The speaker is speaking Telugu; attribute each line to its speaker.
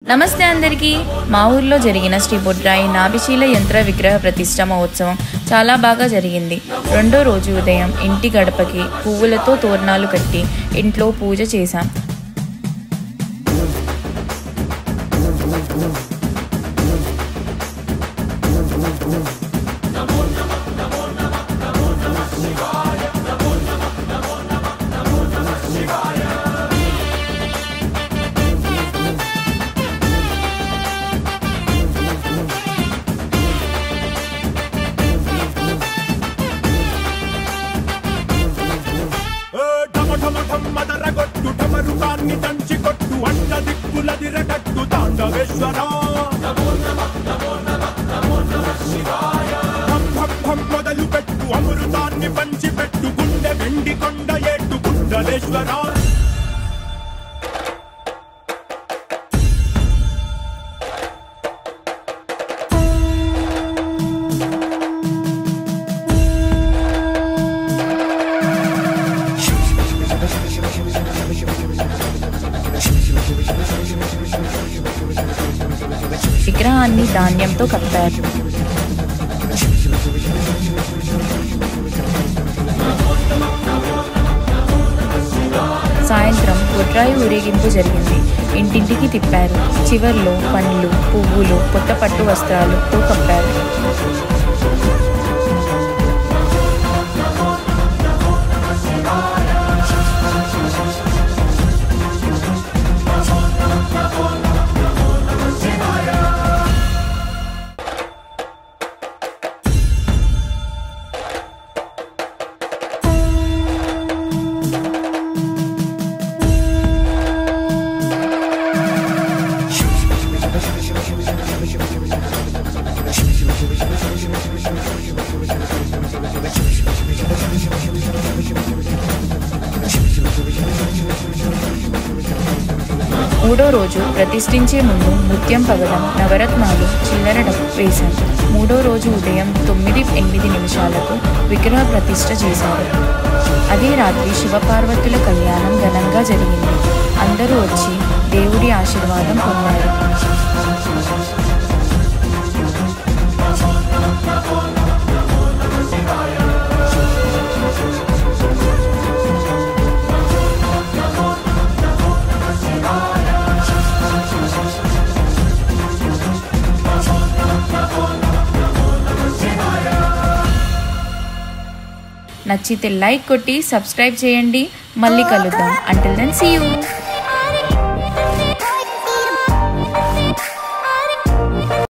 Speaker 1: నమస్తే అందరికీ మా ఊర్లో జరిగిన శ్రీ బొడ్రాయి నాభిశీల యంత్ర విగ్రహ ప్రతిష్ఠ మహోత్సవం చాలా బాగా జరిగింది. రెండో రోజు ఉదయం ఇంటి గడపకి పువ్వులతో తోరణాలు కట్టి ఇంట్లో పూజ చేశాం.
Speaker 2: మొదలు పెట్టు అమృతాన్ని పంచి పెట్టు గుండె వెండి కొండ ఏటు కుండలేశ్వర
Speaker 1: విగ్రహాన్ని ధాన్యంతో కప్పారు. సాయంత్రం బొడ్రాయి ఊరేగింపు జరిగింది. ఇంటింటికి తిప్పారు. చివర్లో పండ్లు, పువ్వులు, కొత్త పట్టు వస్త్రాలతో కప్పారు. మూడో రోజు ప్రతిష్ఠించే ముందు ముత్యం పగడం, నవరత్నాలు, చిల్లర డబ్బు వేశాం. మూడో రోజు ఉదయం 9-8 నిమిషాలకు విగ్రహ ప్రతిష్ఠ చేశారు. అదే రాత్రి శివపార్వతుల కళ్యాణం ఘనంగా జరిగింది. అందరూ వచ్చి దేవుడి ఆశీర్వాదం పొందారు. నచ్చితే లైక్ కొట్టి సబ్స్క్రైబ్ చేయండి. మళ్ళీ కలుద్దాం. Until then see you.